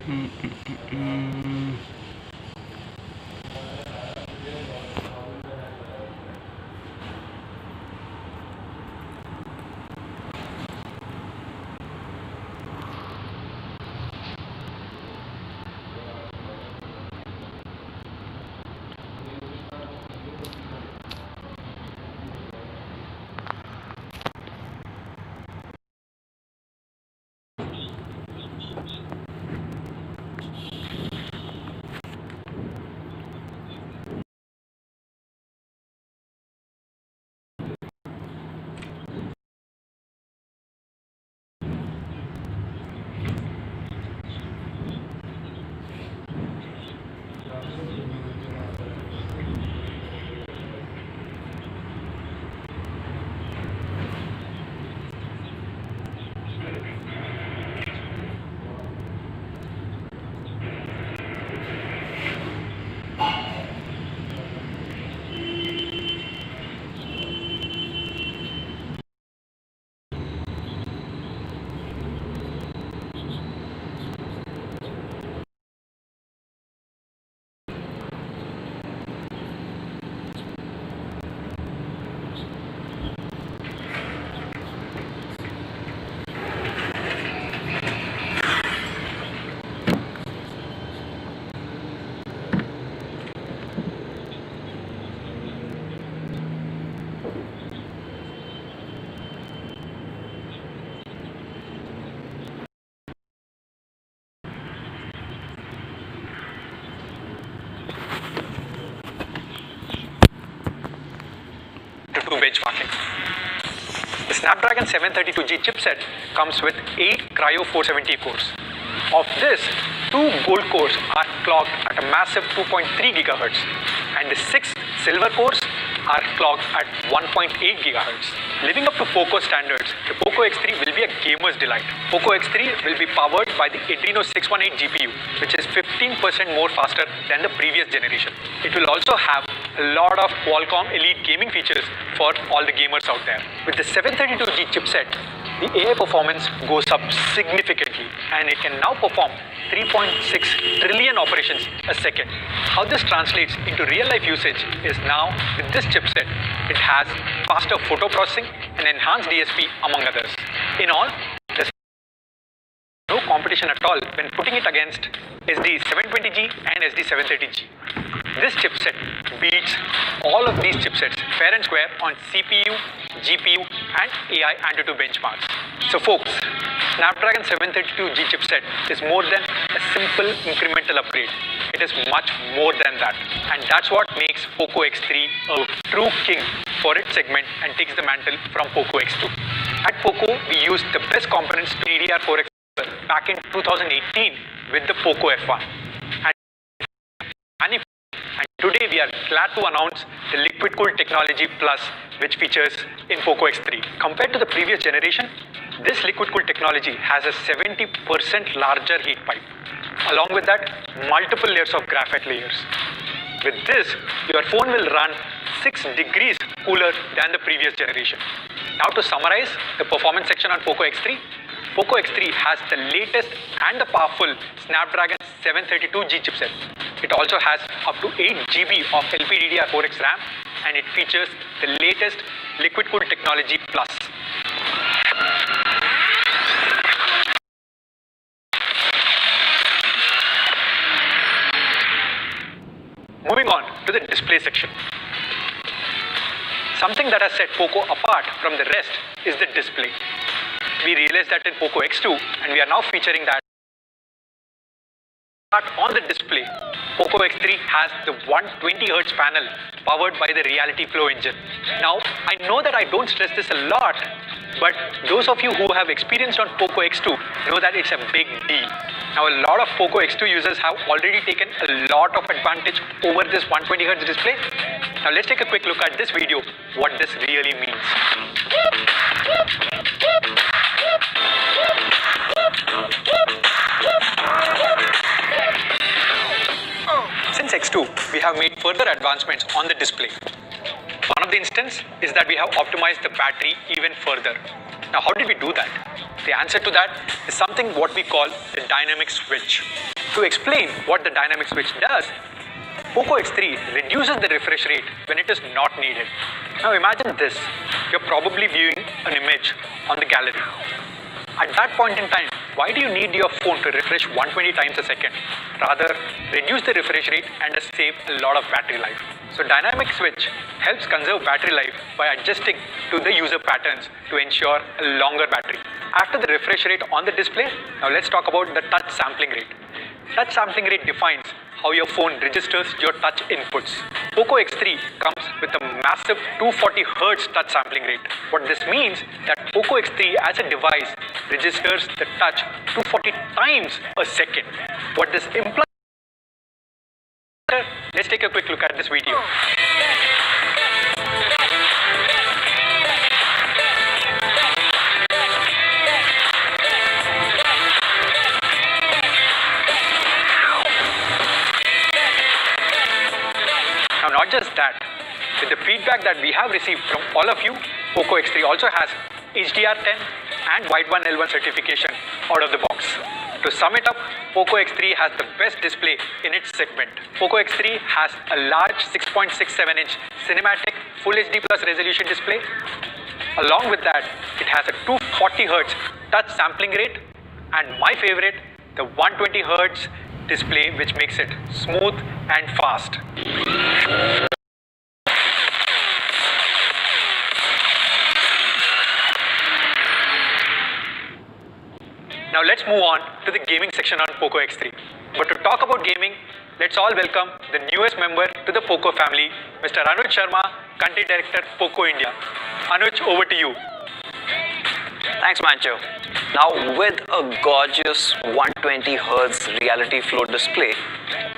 Mm, mm, mm, mm. To do benchmarking. The Snapdragon 732G chipset comes with 8 Cryo 470 cores. Of this, 2 gold cores are clocked at a massive 2.3 GHz, and the 6 silver cores are clocked at 1.8 GHz. Living up to Poco standards, the Poco X3 will be a gamer's delight. Poco X3 will be powered by the Adreno 618 GPU, which is 15% more faster than the previous generation. It will also have a lot of Qualcomm Elite gaming features for all the gamers out there. With the 732G chipset, the AI performance goes up significantly, and it can now perform 3.6 trillion operations a second. How this translates into real-life usage is now, with this chipset, it has faster photo processing and enhanced DSP, among others. In all, there's no competition at all when putting it against SD720G and SD730G. This chipset beats all of these chipsets fair and square on CPU, GPU and AI Antutu benchmarks. So folks, Snapdragon 732G chipset is more than a simple incremental upgrade. It is much more than that. And that's what makes Poco X3 a true king for its segment and takes the mantle from Poco X2. At Poco, we used the best components to DDR4X back in 2018 with the Poco F1. And today we are glad to announce the Liquid Cool Technology Plus, which features in Poco X3. Compared to the previous generation, this Liquid Cool technology has a 70% larger heat pipe. Along with that, multiple layers of graphite layers. With this, your phone will run 6 degrees cooler than the previous generation. Now to summarize the performance section on Poco X3, Poco X3 has the latest and the powerful Snapdragon 732G chipset. It also has up to 8 GB of LPDDR4X RAM, and it features the latest Liquid Cool Technology Plus. Moving on to the display section. Something that has set Poco apart from the rest is the display. We realized that in Poco X2, and we are now featuring that on the display. Poco X3 has the 120Hz panel powered by the Reality Flow engine. Now, I know that I don't stress this a lot, but those of you who have experienced on Poco X2 know that it's a big deal. Now, a lot of Poco X2 users have already taken a lot of advantage over this 120Hz display. Now, let's take a quick look at this video, what this really means. Since X2, we have made further advancements on the display. One of the instances is that we have optimized the battery even further. Now, how did we do that? The answer to that is something what we call the dynamic switch. To explain what the dynamic switch does, Poco X3 reduces the refresh rate when it is not needed. Now imagine this, you're probably viewing an image on the gallery. At that point in time, why do you need your phone to refresh 120 times a second? Rather, reduce the refresh rate and save a lot of battery life. So dynamic switch helps conserve battery life by adjusting to the user patterns to ensure a longer battery. After the refresh rate on the display, now let's talk about the touch sampling rate. Touch sampling rate defines how your phone registers your touch inputs. Poco X3 comes with a massive 240 Hz touch sampling rate. What this means that Poco X3 as a device registers the touch 240 times a second. What this implies, let's take a quick look at this video. Now not just that, with the feedback that we have received from all of you, Poco X3 also has HDR10 and Wideband-L1 certification out of the box. To sum it up, Poco X3 has the best display in its segment. Poco X3 has a large 6.67-inch cinematic Full HD Plus resolution display. Along with that, it has a 240 Hz touch sampling rate and my favorite, the 120 Hz display, which makes it smooth and fast. Now let's move on to the gaming section on Poco X3. But to talk about gaming, let's all welcome the newest member to the Poco family, Mr. Anuj Sharma, Country Director, Poco India. Anuj, over to you. Thanks, Mancho. Now, with a gorgeous 120 Hz reality flow display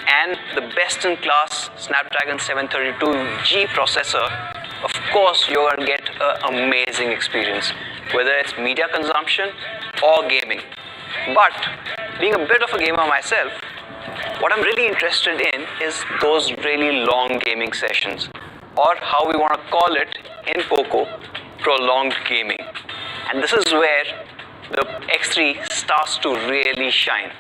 and the best-in-class Snapdragon 732G processor, of course, you're going to get an amazing experience, whether it's media consumption or gaming. But being a bit of a gamer myself, what I'm really interested in is those really long gaming sessions, or how we want to call it in Poco, prolonged gaming. And this is where the X3 starts to really shine.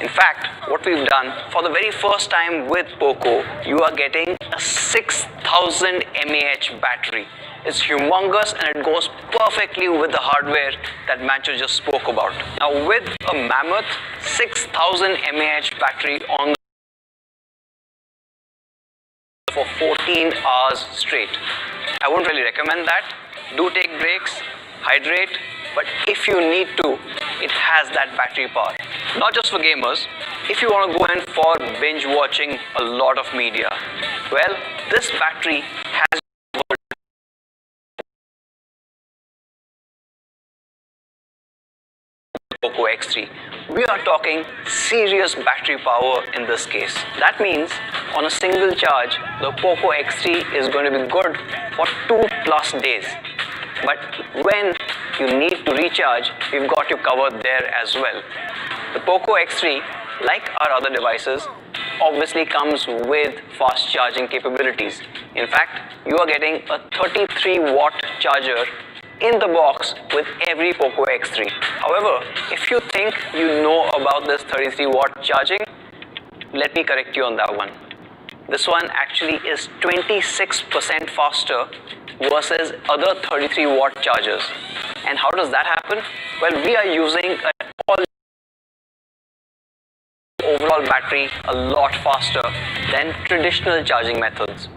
In fact, what we've done for the very first time with Poco, you are getting a 6000 mAh battery. It's humongous and it goes perfectly with the hardware that Mancho just spoke about. Now with a mammoth 6000 mAh battery on for 14 hours straight, I wouldn't really recommend that. Do take breaks, hydrate, but if you need to, it has that battery power. Not just for gamers, if you want to go in for binge watching a lot of media, well, this battery has Poco X3. We are talking serious battery power in this case. That means on a single charge, the Poco X3 is going to be good for 2+ days. But when you need to recharge, we've got you covered there as well. The Poco X3, like our other devices, obviously comes with fast charging capabilities. In fact, you are getting a 33-watt charger in the box with every Poco X3. However, if you think you know about this 33-watt charging, let me correct you on that one. This one actually is 26% faster versus other 33-watt chargers. And how does that happen? Well, we are using an overall battery a lot faster than traditional charging methods.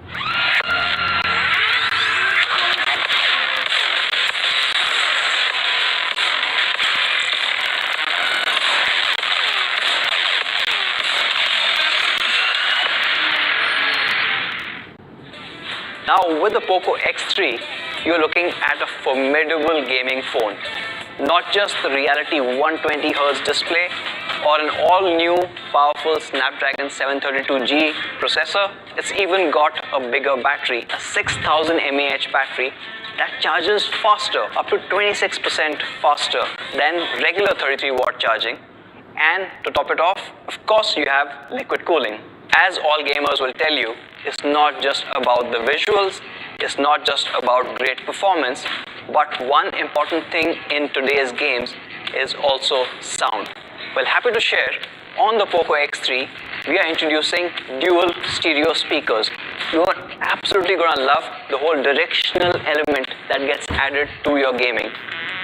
Now with the Poco X3, you're looking at a formidable gaming phone. Not just the Reality 120 Hz display or an all-new powerful Snapdragon 732G processor, it's even got a bigger battery, a 6000 mAh battery that charges faster, up to 26% faster than regular 33-watt charging. And to top it off, of course, you have liquid cooling. As all gamers will tell you, it's not just about the visuals, it's not just about great performance, but one important thing in today's games is also sound. Well, happy to share on the Poco X3, we are introducing dual stereo speakers. You are absolutely gonna love the whole directional element that gets added to your gaming.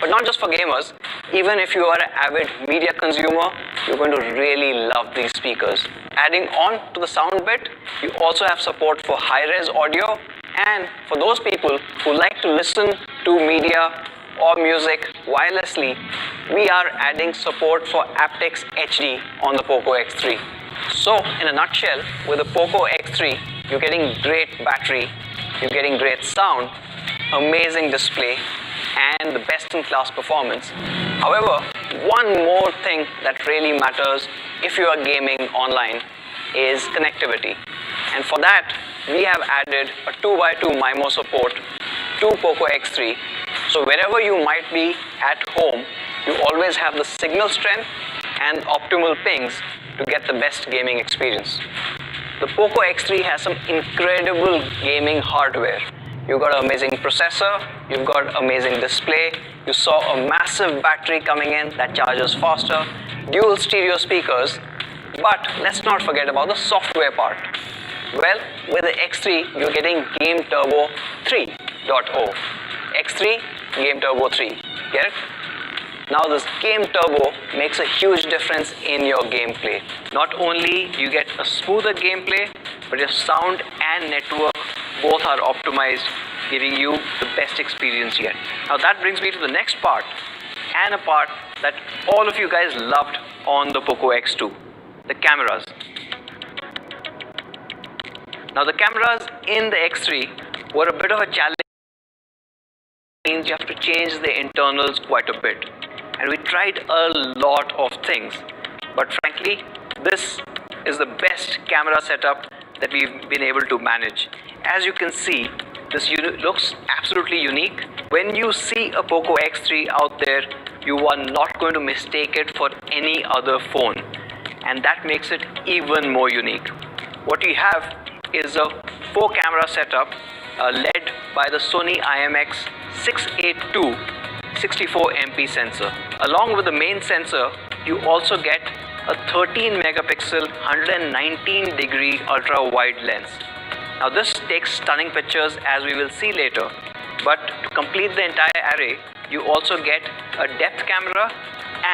But not just for gamers, even if you are an avid media consumer, you're going to really love these speakers. Adding on to the sound bit, you also have support for high-res audio, and for those people who like to listen to media or music wirelessly, we are adding support for aptX HD on the Poco X3. So, in a nutshell, with the Poco X3, you're getting great battery, you're getting great sound, amazing display, and the best-in-class performance. However, one more thing that really matters if you are gaming online is connectivity. And for that, we have added a 2x2 MIMO support to Poco X3. So wherever you might be at home, you always have the signal strength and optimal pings to get the best gaming experience. The Poco X3 has some incredible gaming hardware. You've got an amazing processor, you've got amazing display, you saw a massive battery coming in that charges faster, dual stereo speakers, but let's not forget about the software part. Well, with the X3, you're getting Game Turbo 3.0. X3, Game Turbo 3. Get it? Now this Game Turbo makes a huge difference in your gameplay. Not only you get a smoother gameplay, but your sound and network both are optimized, giving you the best experience yet. Now that brings me to the next part, and a part that all of you guys loved on the Poco X2, the cameras. Now the cameras in the X3 were a bit of a challenge. Means you have to change the internals quite a bit, and we tried a lot of things, but frankly this is the best camera setup that we've been able to manage. As you can see, this unit looks absolutely unique. When you see a Poco X3 out there, you are not going to mistake it for any other phone, and that makes it even more unique. What we have is a 4-camera setup led by the Sony IMX682 64MP sensor. Along with the main sensor, you also get a 13 megapixel 119 degree ultra wide lens. Now this takes stunning pictures, as we will see later, but to complete the entire array, you also get a depth camera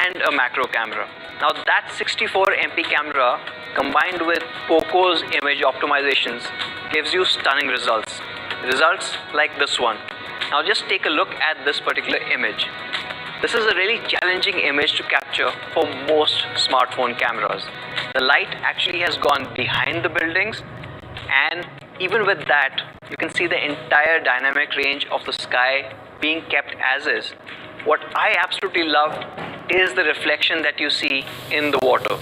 and a macro camera. Now that 64MP camera combined with Poco's image optimizations gives you stunning results. Results like this one. Now just take a look at this particular image. This is a really challenging image to capture for most smartphone cameras. The light actually has gone behind the buildings, and even with that, you can see the entire dynamic range of the sky being kept as is. What I absolutely love is the reflection that you see in the water.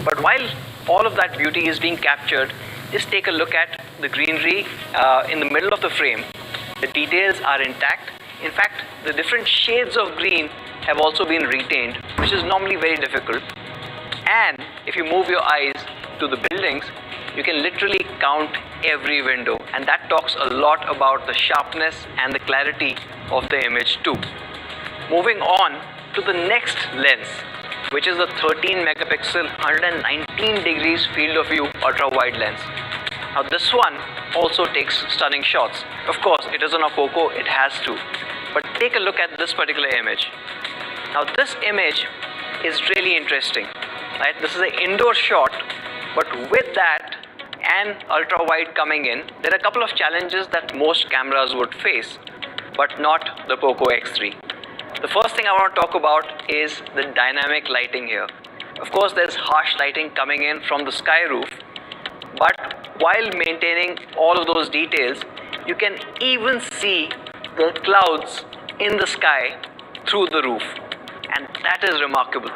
But while all of that beauty is being captured, just take a look at the greenery in the middle of the frame. The details are intact. In fact, the different shades of green have also been retained, which is normally very difficult. And if you move your eyes to the buildings, you can literally count every window, and that talks a lot about the sharpness and the clarity of the image too. Moving on to the next lens, which is the 13 megapixel 119 degrees field of view ultra wide lens. Now this one also takes stunning shots. Of course, it is on a Poco, it has to. But take a look at this particular image. Now this image is really interesting, right? This is an indoor shot, but with that and ultra wide coming in, there are a couple of challenges that most cameras would face, but not the Poco X3. The first thing I want to talk about is the dynamic lighting here. Of course, there's harsh lighting coming in from the sky roof, but while maintaining all of those details, you can even see the clouds in the sky through the roof, and that is remarkable.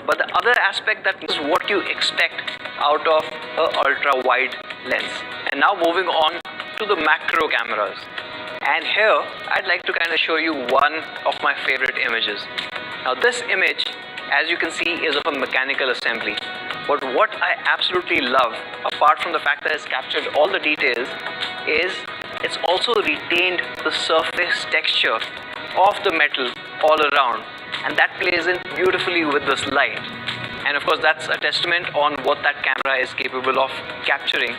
But the other aspect that is what you expect out of an ultra wide lens. And now moving on to the macro cameras. And here I'd like to kind of show you one of my favorite images. Now this image, as you can see, is of a mechanical assembly. But what I absolutely love, apart from the fact that it's captured all the details, is it's also retained the surface texture of the metal all around, and that plays in beautifully with this light. And of course, that's a testament on what that camera is capable of capturing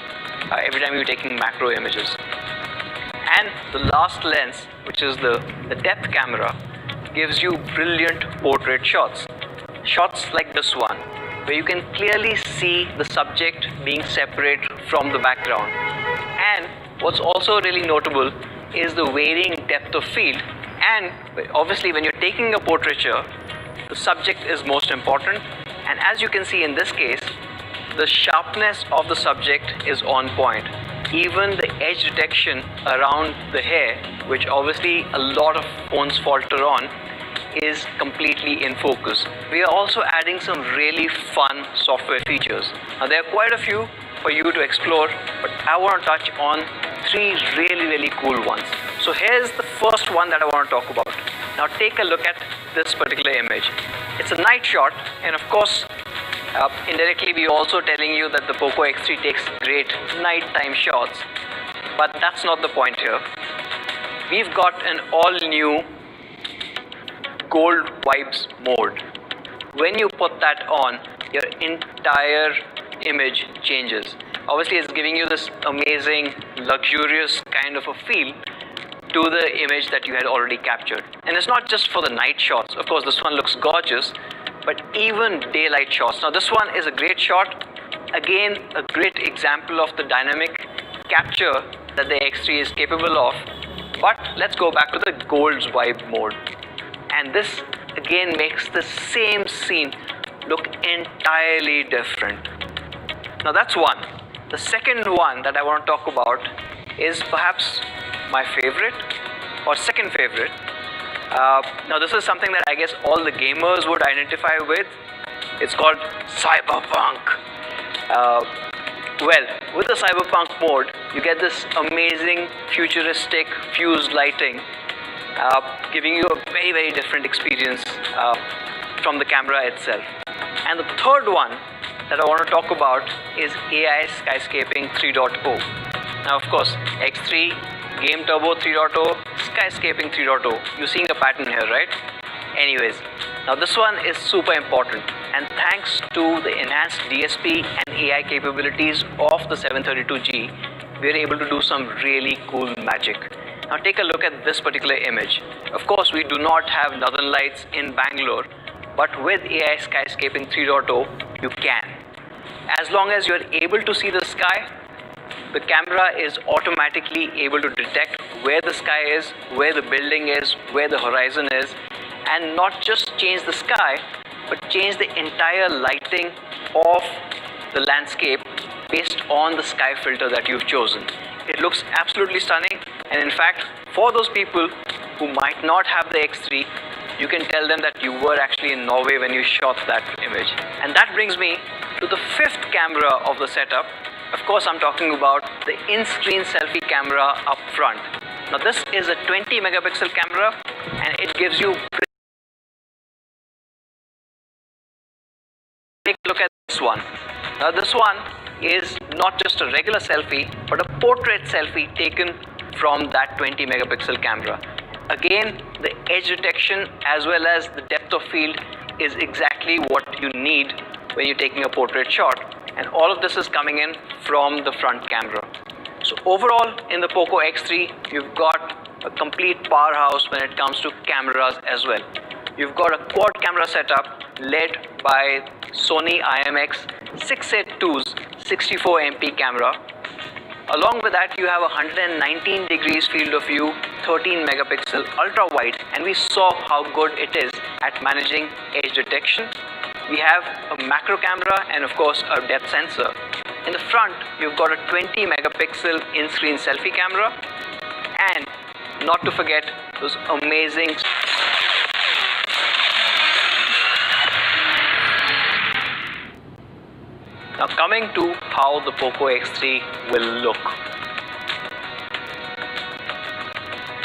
every time you're taking macro images. And the last lens, which is the depth camera, gives you brilliant portrait shots. Shots like this one, where you can clearly see the subject being separate from the background. And what's also really notable is the varying depth of field. And obviously, when you're taking a portraiture, the subject is most important. And as you can see in this case, the sharpness of the subject is on point. Even the edge detection around the hair, which obviously a lot of phones falter on, is completely in focus. We are also adding some really fun software features. Now there are quite a few for you to explore, but I want to touch on 3 really cool ones. So here's the first one that I want to talk about. Now take a look at this particular image. It's a night shot, and of course indirectly we're also telling you that the Poco X3 takes great nighttime shots, but that's not the point here. We've got an all new gold vibes mode. When you put that on, your entire image changes. Obviously it's giving you this amazing luxurious kind of a feel to the image that you had already captured. And it's not just for the night shots. Of course this one looks gorgeous, but even daylight shots. Now this one is a great shot. Again, a great example of the dynamic capture that the X3 is capable of. But let's go back to the gold's vibe mode. And this again makes the same scene look entirely different. Now that's one. The second one that I want to talk about is perhaps my favorite or second favorite. Now this is something that I guess all the gamers would identify with. It's called cyberpunk. Well, with the cyberpunk mode, you get this amazing futuristic fused lighting, giving you a very different experience from the camera itself. And the third one that I want to talk about is AI Skyscaping 3.0. Now of course, X3, Game Turbo 3.0, Skyscaping 3.0. You're seeing a pattern here, right? Anyways, now this one is super important, and thanks to the enhanced DSP and AI capabilities of the 732G, we're able to do some really cool magic. Now take a look at this particular image. Of course, we do not have northern lights in Bangalore, but with AI Skyscaping 3.0, you can. As long as you're able to see the sky, the camera is automatically able to detect where the sky is, where the building is, where the horizon is, and not just change the sky, but change the entire lighting of the landscape based on the sky filter that you've chosen. It looks absolutely stunning, and in fact, for those people who might not have the X3, you can tell them that you were actually in Norway when you shot that image. And that brings me to the fifth camera of the setup. Of course, I'm talking about the in-screen selfie camera up front. Now this is a 20 megapixel camera, and it gives you... Take a look at this one. Now this one is not just a regular selfie, but a portrait selfie taken from that 20 megapixel camera. Again, the edge detection as well as the depth of field is exactly what you need when you're taking a portrait shot. And all of this is coming in from the front camera. So overall, in the Poco X3, you've got a complete powerhouse when it comes to cameras as well. You've got a quad camera setup led by Sony IMX682's 64 MP camera. Along with that, you have a 119 degrees field of view, 13 megapixel ultra wide, and we saw how good it is at managing edge detection. We have a macro camera and of course a depth sensor. In the front, you've got a 20 megapixel in-screen selfie camera, and not to forget those amazing Now coming to how the Poco X3 will look.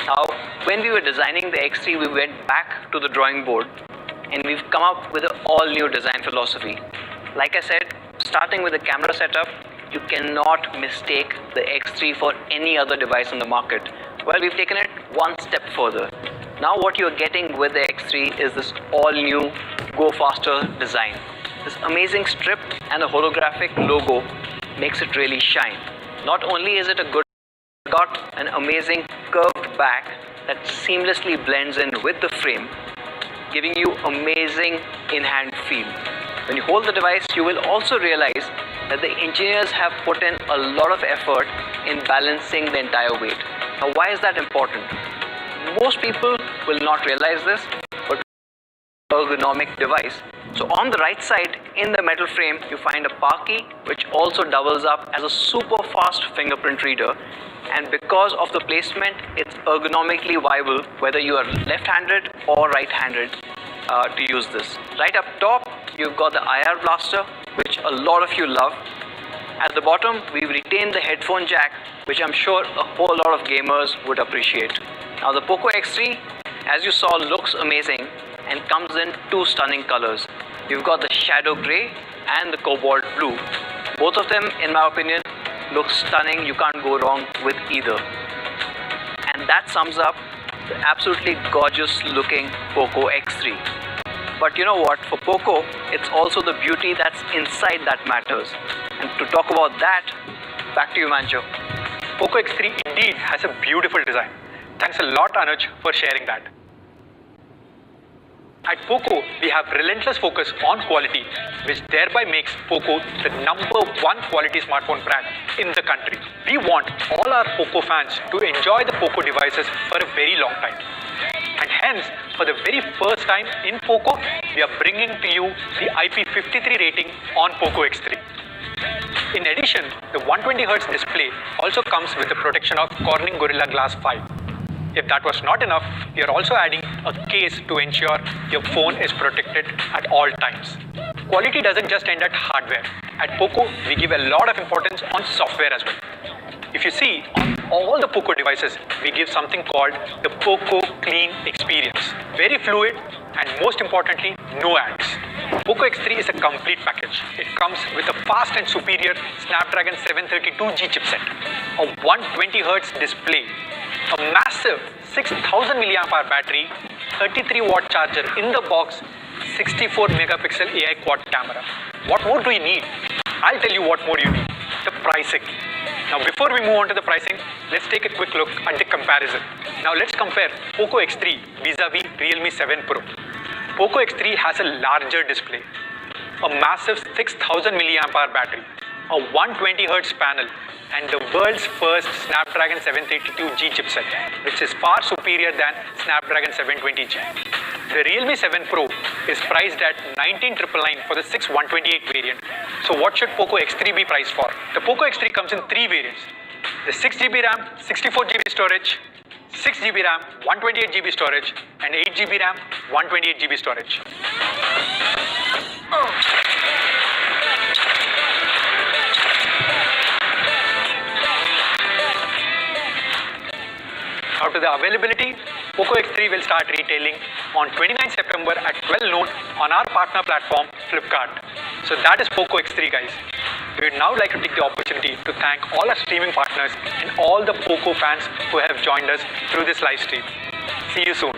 Now when we were designing the X3, we went back to the drawing board and we've come up with an all new design philosophy. Like I said, starting with the camera setup, you cannot mistake the X3 for any other device on the market. Well, we've taken it one step further. Now what you're getting with the X3 is this all new go faster design. This amazing strip and the holographic logo makes it really shine. Not only is it a good, got an amazing curved back that seamlessly blends in with the frame, giving you amazing in-hand feel. When you hold the device, you will also realize that the engineers have put in a lot of effort in balancing the entire weight. Now, why is that important? Most people will not realize this, but ergonomic device. So on the right side in the metal frame, you find a par key, which also doubles up as a super fast fingerprint reader. And because of the placement, it's ergonomically viable whether you are left-handed or right-handed to use this. Right up top, you've got the IR blaster, which a lot of you love. At the bottom, we've retained the headphone jack, which I'm sure a whole lot of gamers would appreciate. Now the Poco X3, as you saw, looks amazing and comes in two stunning colors. You've got the shadow grey and the cobalt blue. Both of them, in my opinion, look stunning. You can't go wrong with either. And that sums up the absolutely gorgeous looking Poco X3. But you know what, for Poco, it's also the beauty that's inside that matters. And to talk about that, back to you, Mancho. Poco X3 indeed has a beautiful design. Thanks a lot, Anuj, for sharing that. At Poco, we have relentless focus on quality, which thereby makes Poco the #1 quality smartphone brand in the country. We want all our Poco fans to enjoy the Poco devices for a very long time. And hence, for the very first time in Poco, we are bringing to you the IP53 rating on Poco X3. In addition, the 120Hz display also comes with the protection of Corning Gorilla Glass 5. If that was not enough, we are also adding a case to ensure your phone is protected at all times. Quality doesn't just end at hardware. At Poco, we give a lot of importance on software as well. If you see, on all the Poco devices, we give something called the Poco Clean Experience. Very fluid and most importantly, no ads. Poco X3 is a complete package. It comes with a fast and superior Snapdragon 732G chipset, a 120Hz display, a massive 6000 mAh battery, 33-watt charger in the box, 64 megapixel AI quad camera. What more do you need? I'll tell you what more you need. The pricing. Now before we move on to the pricing, let's take a quick look at the comparison. Now let's compare Poco X3 vis-a-vis Realme 7 Pro. Poco X3 has a larger display, a massive 6000 mAh battery, a 120Hz panel, and the world's first Snapdragon 732G chipset, which is far superior than Snapdragon 720G. The Realme 7 Pro is priced at 19,999 for the 6128 variant. So what should Poco X3 be priced for? The Poco X3 comes in three variants: the 6GB RAM, 64GB storage, 6GB RAM, 128GB storage, and 8GB RAM, 128GB storage. Now to the availability, Poco X3 will start retailing on 29 September at 12 noon on our partner platform, Flipkart. So that is Poco X3, guys. We would now like to take the opportunity to thank all our streaming partners and all the Poco fans who have joined us through this live stream. See you soon.